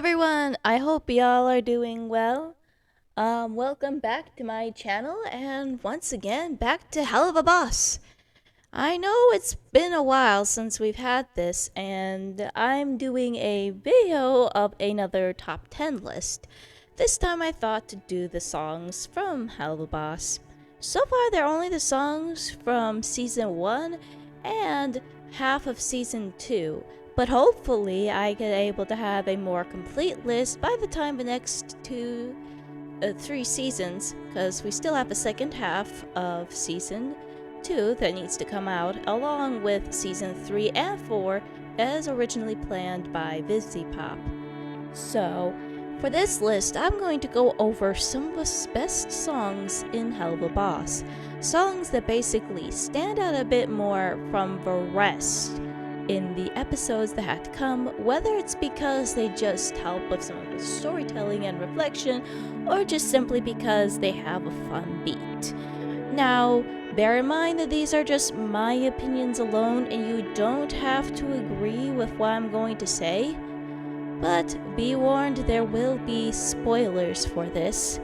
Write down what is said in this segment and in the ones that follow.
everyone, I hope y'all are doing well. Welcome back to my channel and once again back to Helluva Boss. I know it's been a while since we've had this and I'm doing a video of another top 10 list. This time I thought to do the songs from Helluva Boss. So far they're only the songs from season 1 and half of season 2. But hopefully I get able to have a more complete list by the time the next 3 seasons, because we still have the second half of season 2 that needs to come out, along with season 3 and 4 as originally planned by Vivzepop. So, for this list, I'm going to go over some of the best songs in Helluva Boss. Songs that basically stand out a bit more from the rest in the episodes that had to come, whether it's because they just help with some of the storytelling and reflection, or just simply because they have a fun beat. Now, bear in mind that these are just my opinions alone, and you don't have to agree with what I'm going to say, but be warned, there will be spoilers for this.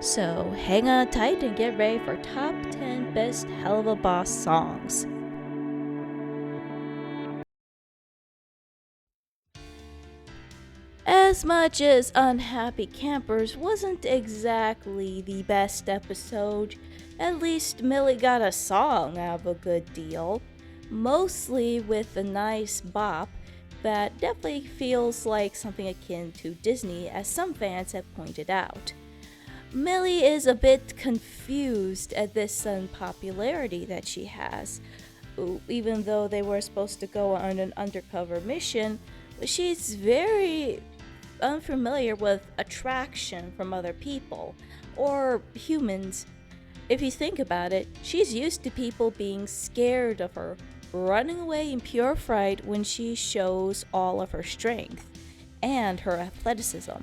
So hang on tight and get ready for top 10 best Helluva Boss songs. As much as Unhappy Campers wasn't exactly the best episode, at least Millie got a song out of a good deal, mostly with a nice bop that definitely feels like something akin to Disney, as some fans have pointed out. Millie is a bit confused at this unpopularity that she has. Even though they were supposed to go on an undercover mission, she's very unfamiliar with attraction from other people, or humans. If you think about it, she's used to people being scared of her, running away in pure fright when she shows all of her strength and her athleticism.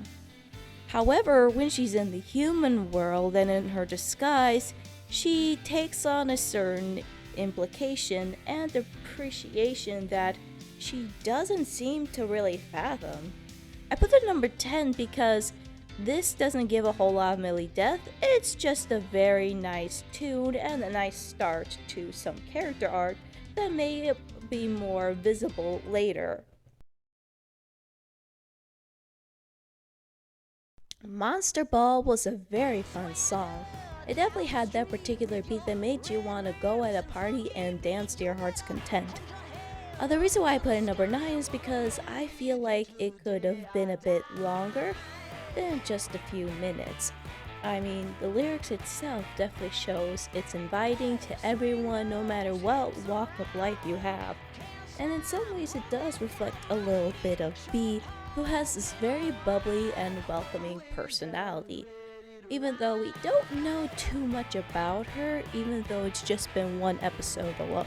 However, when she's in the human world and in her disguise, she takes on a certain implication and appreciation that she doesn't seem to really fathom. I put it number 10 because this doesn't give a whole lot of Millie death, it's just a very nice tune and a nice start to some character arc that may be more visible later. Monster Ball was a very fun song. It definitely had that particular beat that made you want to go at a party and dance to your heart's content. The reason why I put it number 9 is because I feel like it could have been a bit longer than just a few minutes. I mean, the lyrics itself definitely shows it's inviting to everyone no matter what walk of life you have. And in some ways it does reflect a little bit of B, who has this very bubbly and welcoming personality. Even though we don't know too much about her, even though it's just been one episode alone.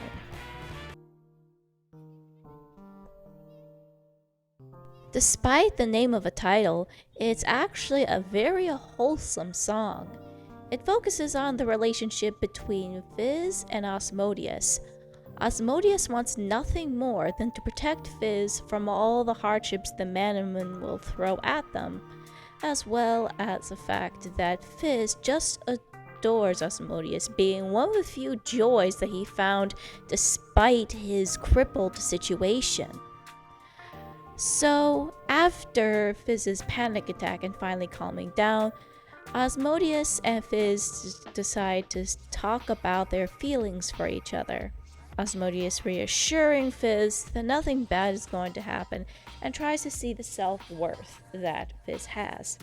Despite the name of a title, it's actually a very wholesome song. It focuses on the relationship between Fizz and Asmodeus. Asmodeus wants nothing more than to protect Fizz from all the hardships the Manneman will throw at them, as well as the fact that Fizz just adores Asmodeus, being one of the few joys that he found despite his crippled situation. So, after Fizz's panic attack and finally calming down, Asmodeus and Fizz decide to talk about their feelings for each other. Asmodeus reassuring Fizz that nothing bad is going to happen and tries to see the self-worth that Fizz has.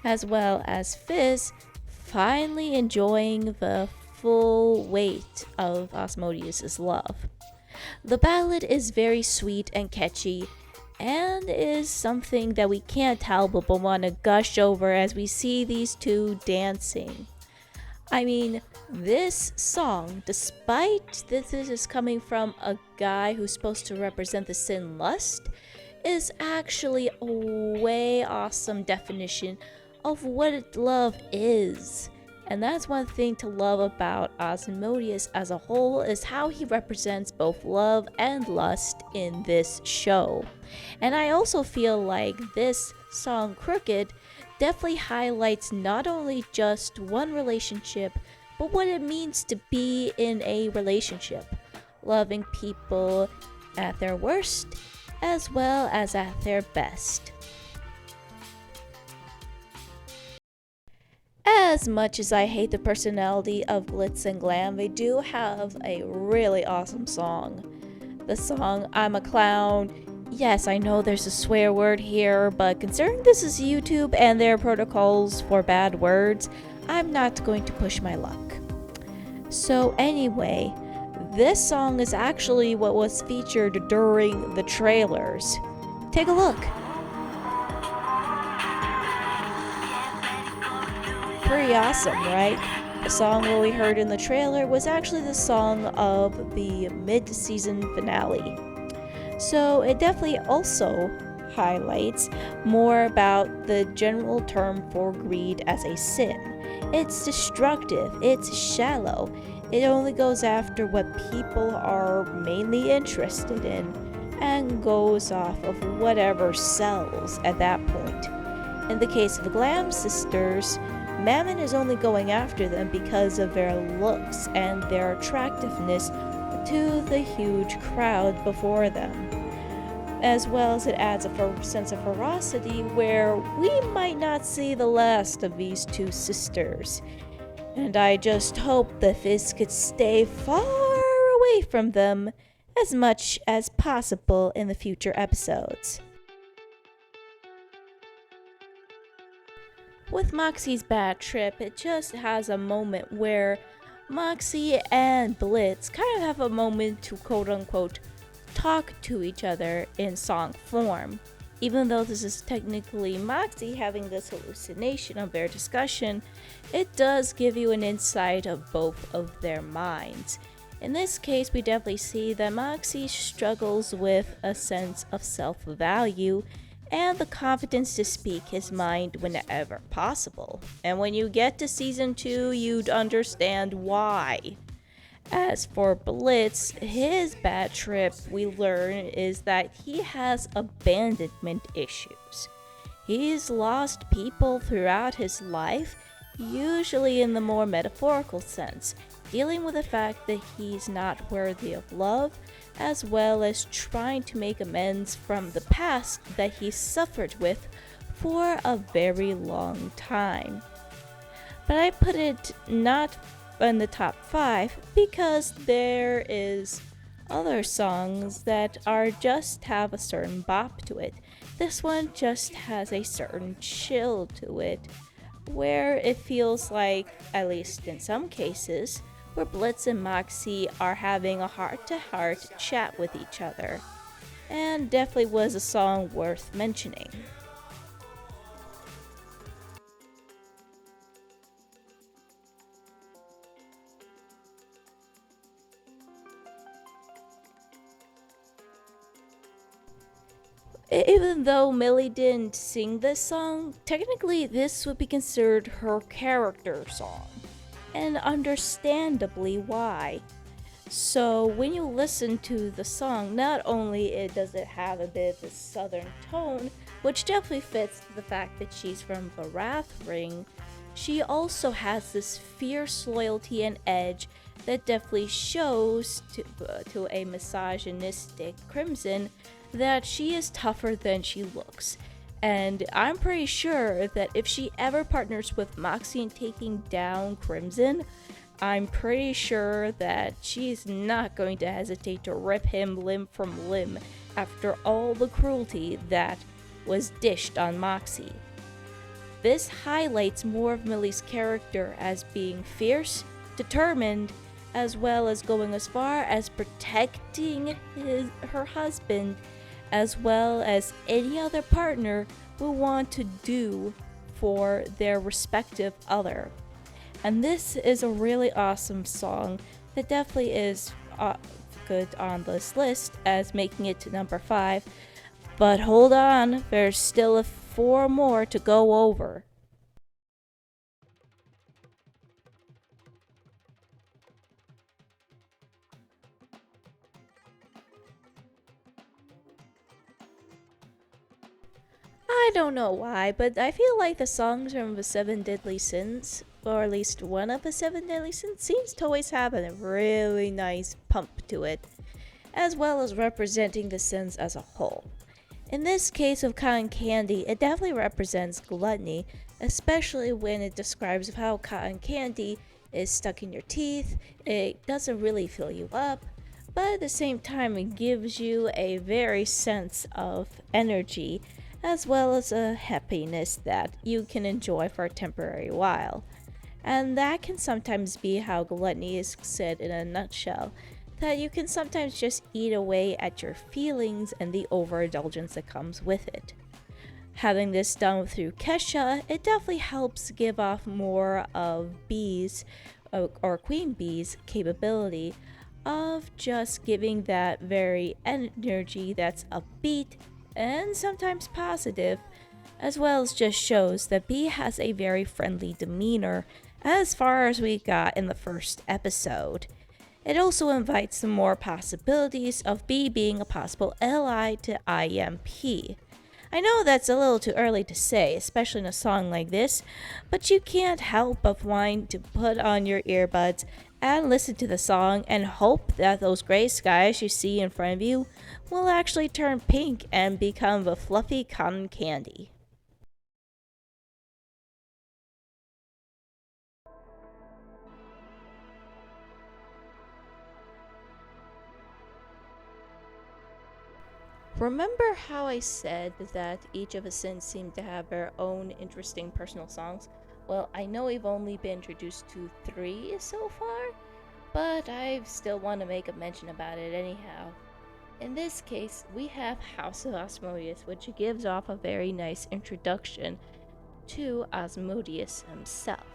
As well as Fizz finally enjoying the full weight of Asmodeus' love. The ballad is very sweet and catchy, and is something that we can't help but want to gush over as we see these two dancing. I mean, this song, despite this is coming from a guy who's supposed to represent the sin lust, is actually a way awesome definition of what love is. And that's one thing to love about Asmodeus as a whole, is how he represents both love and lust in this show. And I also feel like this song Crooked definitely highlights not only just one relationship, but what it means to be in a relationship, loving people at their worst as well as at their best. As much as I hate the personality of Glitz and Glam, they do have a really awesome song. The song I'm a Clown. Yes, I know there's a swear word here, but considering this is YouTube and there are protocols for bad words, I'm not going to push my luck. So anyway, this song is actually what was featured during the trailers. Take a look. Pretty awesome, right? The song that we heard in the trailer was actually the song of the mid-season finale. So it definitely also highlights more about the general term for greed as a sin. It's destructive, it's shallow, it only goes after what people are mainly interested in and goes off of whatever sells at that point. In the case of the Glam Sisters, Mammon is only going after them because of their looks and their attractiveness to the huge crowd before them, as well as it adds a sense of ferocity where we might not see the last of these two sisters. And I just hope that this could stay far away from them as much as possible in the future episodes. With Moxie's bad trip, it just has a moment where Moxie and Blitz kind of have a moment to quote-unquote talk to each other in song form. Even though this is technically Moxie having this hallucination of their discussion, it does give you an insight of both of their minds. In this case, we definitely see that Moxie struggles with a sense of self-value and the confidence to speak his mind whenever possible. And when you get to season 2, you'd understand why. As for Blitz, his bad trip, we learn, is that he has abandonment issues. He's lost people throughout his life, usually in the more metaphorical sense, dealing with the fact that he's not worthy of love, as well as trying to make amends from the past that he suffered with for a very long time. But I put it not in the top 5 because there is other songs that are just have a certain bop to it. This one just has a certain chill to it, where it feels like, at least in some cases, where Blitz and Moxie are having a heart-to-heart chat with each other, and definitely was a song worth mentioning. Even though Millie didn't sing this song, technically this would be considered her character song, and understandably why. So when you listen to the song, not only does it have a bit of a southern tone, which definitely fits the fact that she's from the Wrath Ring, she also has this fierce loyalty and edge that definitely shows to a misogynistic Crimson that she is tougher than she looks. And I'm pretty sure that if she ever partners with Moxie in taking down Crimson, I'm pretty sure that she's not going to hesitate to rip him limb from limb after all the cruelty that was dished on Moxie. This highlights more of Millie's character as being fierce, determined, as well as going as far as protecting her husband, as well as any other partner will want to do for their respective other. And this is a really awesome song that definitely is good on this list as making it to number 5. But hold on, there's still 4 more to go over. I don't know why, but I feel like the songs from the Seven Deadly Sins, or at least one of the Seven Deadly Sins, seems to always have a really nice pump to it, as well as representing the sins as a whole. In this case of cotton candy, it definitely represents gluttony, especially when it describes how cotton candy is stuck in your teeth, it doesn't really fill you up, but at the same time, it gives you a very sense of energy as well as a happiness that you can enjoy for a temporary while. And that can sometimes be how gluttony is said in a nutshell, that you can sometimes just eat away at your feelings and the overindulgence that comes with it. Having this done through Kesha, it definitely helps give off more of bees or queen bee's capability of just giving that very energy that's upbeat and sometimes positive, as well as just shows that Bee has a very friendly demeanor as far as we got in the first episode. It also invites some more possibilities of Bee being a possible ally to IMP. I know that's a little too early to say, especially in a song like this, but you can't help but want to put on your earbuds and listen to the song and hope that those gray skies you see in front of you will actually turn pink and become the fluffy cotton candy. Remember how I said that each of the sins seemed to have their own interesting personal songs? Well, I know we've only been introduced to 3 so far, but I still want to make a mention about it anyhow. In this case, we have House of Asmodeus, which gives off a very nice introduction to Asmodeus himself.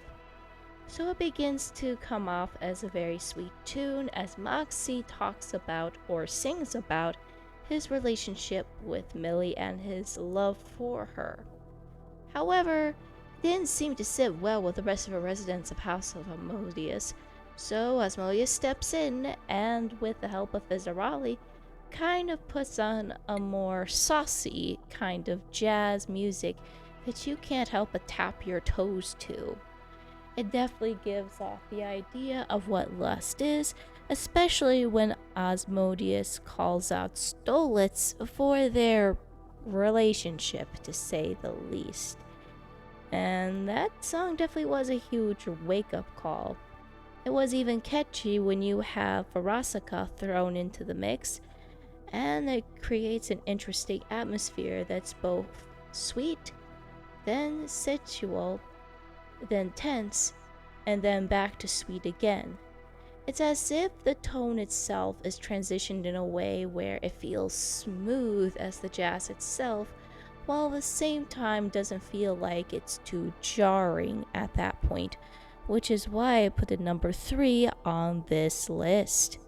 So it begins to come off as a very sweet tune as Moxie talks about or sings about his relationship with Millie and his love for her. However, it didn't seem to sit well with the rest of the residents of House of Asmodeus, so Asmodeus steps in and, with the help of Vizarali, kind of puts on a more saucy kind of jazz music that you can't help but tap your toes to. It definitely gives off the idea of what lust is, especially when Asmodeus calls out Stolitz for their relationship, to say the least. And that song definitely was a huge wake up call. It was even catchy when you have Farasaka thrown into the mix, and it creates an interesting atmosphere that's both sweet, then sensual, then tense, and then back to sweet again. It's as if the tone itself is transitioned in a way where it feels smooth as the jazz itself, while at the same time doesn't feel like it's too jarring at that point, which is why I put it number 3 on this list.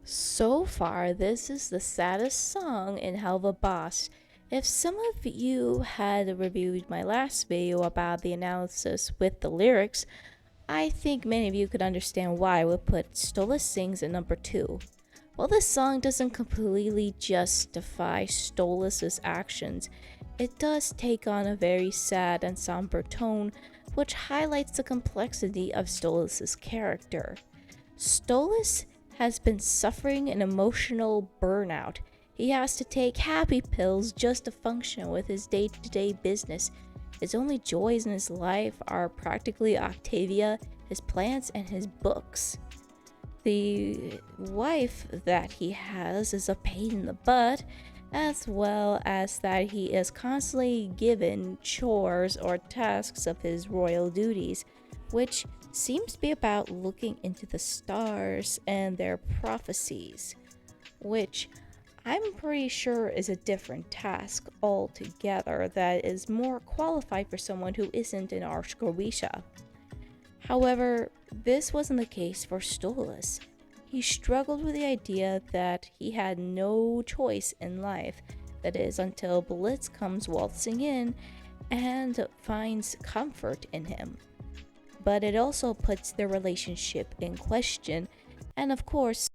So far, this is the saddest song in Helluva Boss. If some of you had reviewed my last video about the analysis with the lyrics, I think many of you could understand why I would put Stolas Sings at number 2. While this song doesn't completely justify Stolas' actions, it does take on a very sad and somber tone, which highlights the complexity of Stolas' character. Stolas has been suffering an emotional burnout. He has to take happy pills just to function with his day-to-day business. His only joys in his life are practically Octavia, his plants, and his books. The wife that he has is a pain in the butt, as well as that he is constantly given chores or tasks of his royal duties, which seems to be about looking into the stars and their prophecies, which I'm pretty sure is a different task altogether that is more qualified for someone who isn't an Archgorisha. However, this wasn't the case for Stolas. He struggled with the idea that he had no choice in life, that is, until Blitz comes waltzing in and finds comfort in him. But it also puts their relationship in question, and of course,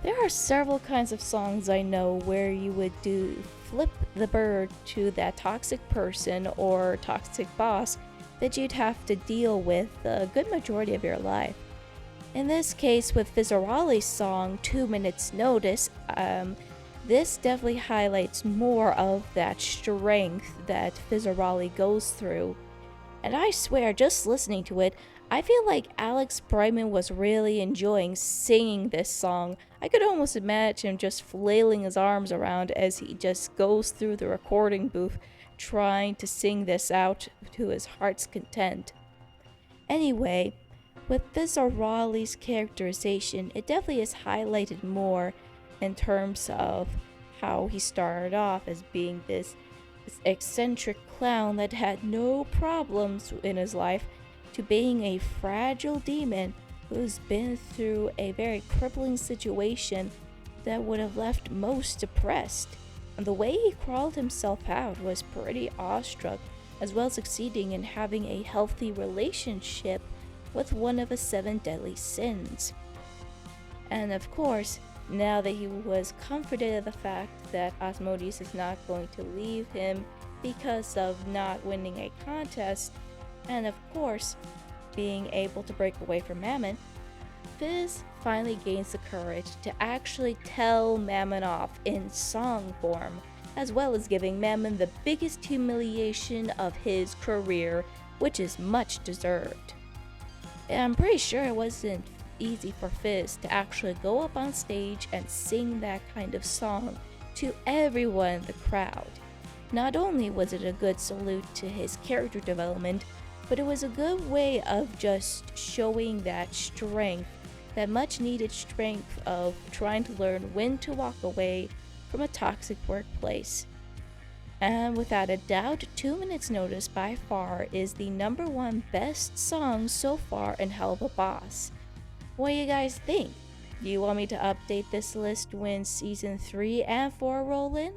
there are several kinds of songs I know where you would do flip the bird to that toxic person or toxic boss that you'd have to deal with a good majority of your life. In this case, with Vizarali's song 2 Minutes Notice, this definitely highlights more of that strength that Vizarali goes through. And I swear, just listening to it, I feel like Alex Bryman was really enjoying singing this song. I could almost imagine him just flailing his arms around as he just goes through the recording booth trying to sing this out to his heart's content. Anyway, with Vizarali's characterization, it definitely is highlighted more in terms of how he started off as being this eccentric clown that had no problems in his life to being a fragile demon who's been through a very crippling situation that would have left most depressed. And the way he crawled himself out was pretty awestruck, as well as succeeding in having a healthy relationship with one of the 7 deadly sins. And of course, now that he was comforted of the fact that Asmodeus is not going to leave him because of not winning a contest, and of course, being able to break away from Mammon, Fizz finally gains the courage to actually tell Mammon off in song form, as well as giving Mammon the biggest humiliation of his career, which is much deserved. And I'm pretty sure it wasn't easy for Fizz to actually go up on stage and sing that kind of song to everyone in the crowd. Not only was it a good salute to his character development, but it was a good way of just showing that strength, that much needed strength of trying to learn when to walk away from a toxic workplace. And without a doubt, 2 Minutes Notice by far is the #1 best song so far in Helluva Boss. What do you guys think? Do you want me to update this list when Season 3 and 4 roll in?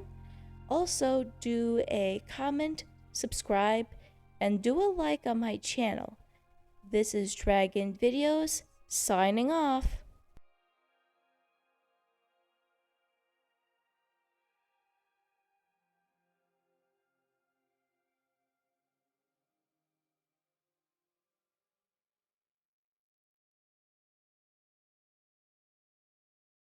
Also, do a comment, subscribe, and do a like on my channel. This is Dragon Videos, signing off.